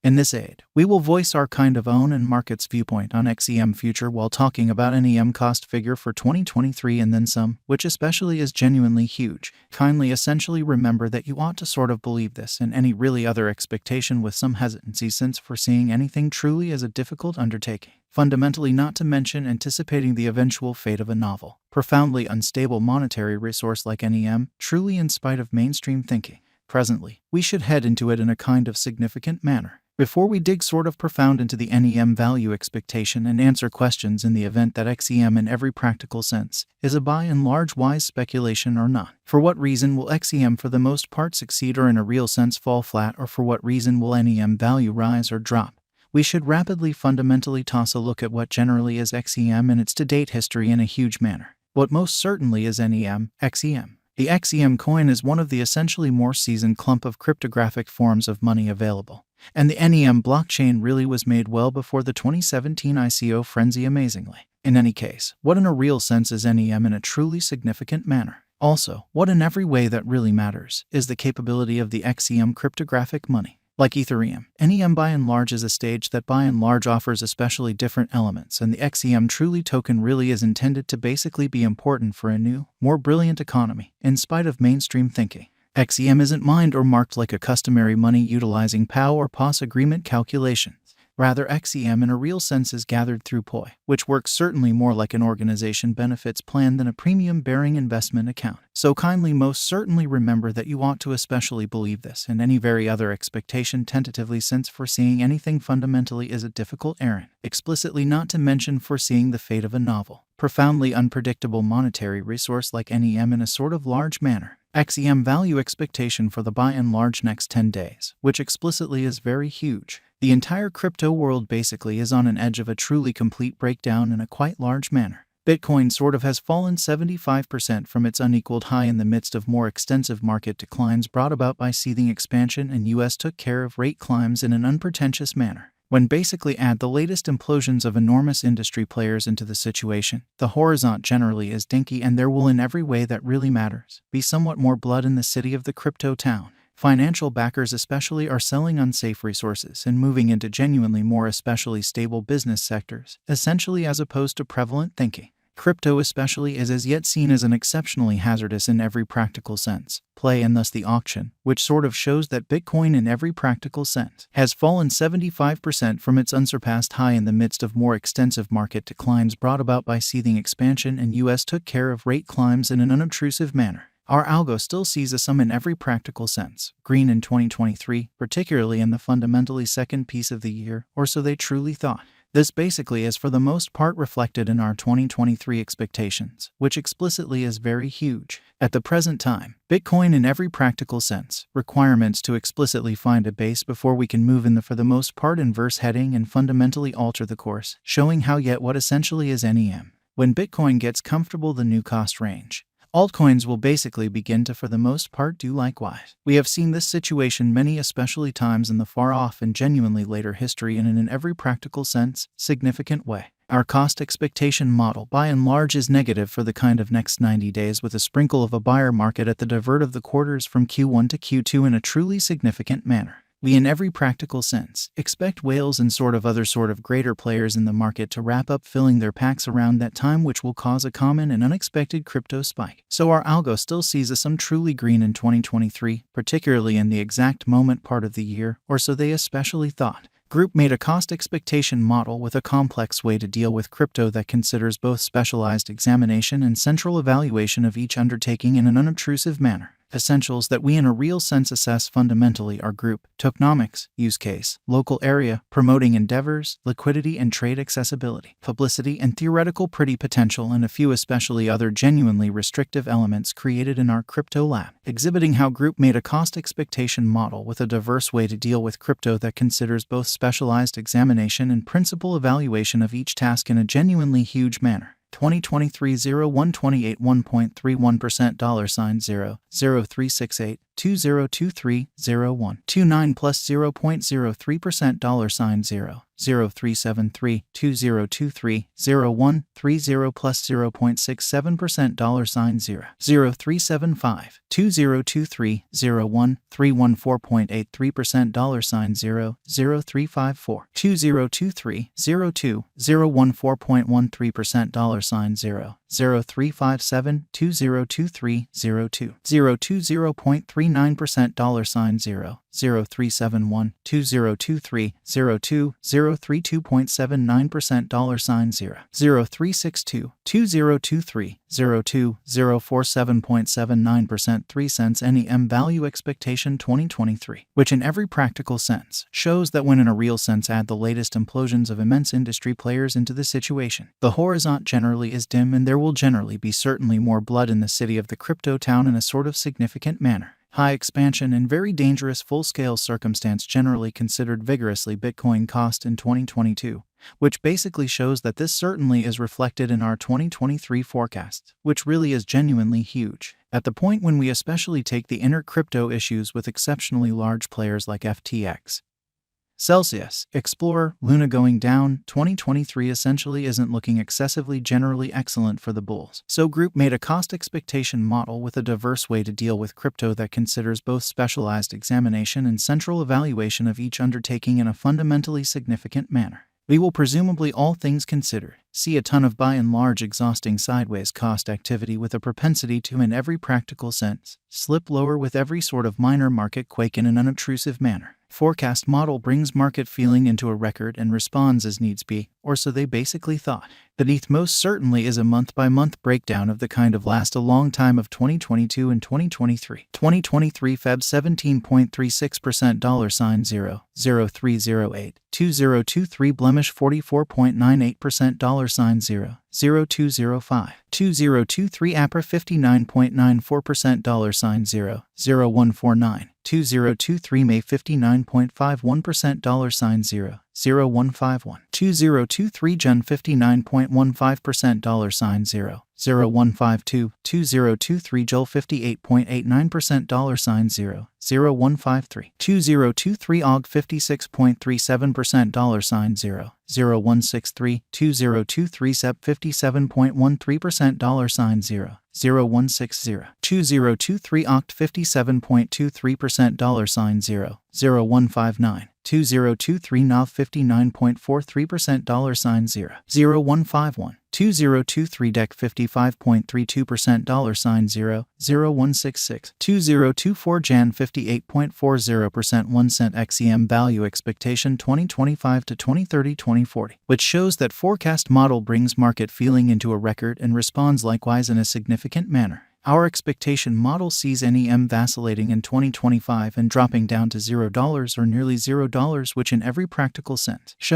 In this aid, we will voice our kind of own and market's viewpoint on XEM future while talking about NEM cost figure for 2023 and then some, which especially is genuinely huge. Kindly essentially remember that you ought to sort of believe this and any really other expectation with some hesitancy, since foreseeing anything truly is a difficult undertaking. Fundamentally, not to mention anticipating the eventual fate of a novel, profoundly unstable monetary resource like NEM, truly in spite of mainstream thinking. Presently, we should head into it in a kind of significant manner. Before we dig sort of profound into the NEM value expectation and answer questions in the event that XEM in every practical sense is a by and large wise speculation or not. For what reason will XEM for the most part succeed or in a real sense fall flat, or for what reason will NEM value rise or drop? We should rapidly fundamentally toss a look at what generally is XEM and its to-date history in a huge manner. What most certainly is NEM, XEM. The XEM coin is one of the essentially more seasoned clump of cryptographic forms of money available. And the NEM blockchain really was made well before the 2017 ICO frenzy, amazingly. In any case, what in a real sense is NEM in a truly significant manner? Also, what in every way that really matters is the capability of the XEM cryptographic money. Like Ethereum, NEM by and large is a stage that by and large offers especially different elements, and the XEM truly token really is intended to basically be important for a new, more brilliant economy, in spite of mainstream thinking. XEM isn't mined or marked like a customary money utilizing POW or POS agreement calculations. Rather, XEM in a real sense is gathered through POI, which works certainly more like an organization benefits plan than a premium-bearing investment account. So kindly most certainly remember that you ought to especially believe this and any very other expectation tentatively, since foreseeing anything fundamentally is a difficult errand. Explicitly, not to mention foreseeing the fate of a novel, profoundly unpredictable monetary resource like NEM in a sort of large manner. XEM value expectation for the by and large next 10 days, which explicitly is very huge. The entire crypto world basically is on an edge of a truly complete breakdown in a quite large manner. Bitcoin sort of has fallen 75% from its unequaled high in the midst of more extensive market declines brought about by seething expansion, and US took care of rate climbs in an unpretentious manner. When basically add the latest implosions of enormous industry players into the situation, the horizon generally is dinky, and there will in every way that really matters be somewhat more blood in the city of the crypto town. Financial backers especially are selling unsafe resources and moving into genuinely more especially stable business sectors, essentially as opposed to prevalent thinking. Crypto especially is as yet seen as an exceptionally hazardous in every practical sense play, and thus the auction, which sort of shows that Bitcoin in every practical sense has fallen 75% from its unsurpassed high in the midst of more extensive market declines brought about by seething expansion, and US took care of rate climbs in an unobtrusive manner. Our algo still sees a sum in every practical sense green in 2023, particularly in the fundamentally second piece of the year, or so they truly thought. This basically is for the most part reflected in our 2023 expectations, which explicitly is very huge. At the present time, Bitcoin in every practical sense, requirements to explicitly find a base before we can move in the for the most part inverse heading and fundamentally alter the course, showing how yet what essentially is NEM. When Bitcoin gets comfortable the new cost range, altcoins will basically begin to for the most part do likewise. We have seen this situation many especially times in the far off and genuinely later history and in every practical sense, significant way. Our cost expectation model by and large is negative for the kind of next 90 days, with a sprinkle of a buyer market at the divert of the quarters from Q1 to Q2 in a truly significant manner. We in every practical sense expect whales and other greater players in the market to wrap up filling their packs around that time, which will cause a common and unexpected crypto spike. So our algo still sees a sum truly green in 2023, particularly in the exact moment part of the year, or so they especially thought. Group made a cost expectation model with a complex way to deal with crypto that considers both specialized examination and central evaluation of each undertaking in an unobtrusive manner. Essentials that we in a real sense assess fundamentally are group, tokenomics, use case, local area, promoting endeavors, liquidity and trade accessibility, publicity and theoretical pretty potential, and a few especially other genuinely restrictive elements created in our crypto lab, exhibiting how group made a cost expectation model with a diverse way to deal with crypto that considers both specialized examination and principal evaluation of each task in a genuinely huge manner. 2023 0128 1.31% $0 0368 2023 01 29 plus 0.03% $0 $0.0373, $2023, $0.130 plus 0.67% $0, $0.375, $2023, $0.131 $4.83% $0.0354, $2023, $0.2 $0.1413% $0, $0.357, $2023, $0.2 $0.39% $0, $0.371, $2023, $0.2 $0.32.79% $0, $0.362, $2023, $0.2 $0.47.79% 3 cents NEM value expectation 2023, which in every practical sense shows that when in a real sense add the latest implosions of immense industry players into the situation, the horizon generally is dim and there will generally be certainly more blood in the city of the crypto town in a sort of significant manner. High expansion and very dangerous full-scale circumstance generally considered vigorously Bitcoin cost in 2022, which basically shows that this certainly is reflected in our 2023 forecast, which really is genuinely huge. At the point when we especially take the inner crypto issues with exceptionally large players like FTX, Celsius, Explorer, Luna going down, 2023 essentially isn't looking excessively generally excellent for the bulls. So Group made a cost expectation model with a diverse way to deal with crypto that considers both specialized examination and central evaluation of each undertaking in a fundamentally significant manner. We will presumably, all things considered, see a ton of by and large exhausting sideways cost activity with a propensity to, in every practical sense, slip lower with every sort of minor market quake in an unobtrusive manner. Forecast model brings market feeling into a record and responds as needs be, or so they basically thought. Beneath most certainly is a month-by-month breakdown of the kind of last a long time of 2022 and 2023. 2023 Feb 17.36% $0, 0308, 2023 blemish 44.98% $0, 0205, 2023 APRA 59.94% $0, 0149, 2023 May 59.51% $0, 0151, 2023 Gen 59.15% $0, 0152, 2023 Jul 58.89% $0, 0153, 2023 AUG 56.37% $0, 0163, 2023 SEP 57.13% $0, 0160, 2023 OCT 57.23% $0, 0159, 2023 NOV 59.43% $0, 0151, 2023 DEC 55.32% $0, 0166, 2024 Jan 58.40% 1 cent XEM value expectation 2025 to 2030 2040, which shows that forecast model brings market feeling into a record and responds likewise in a significant manner. Our expectation model sees NEM vacillating in 2025 and dropping down to $0 or nearly $0, which in every practical sense shows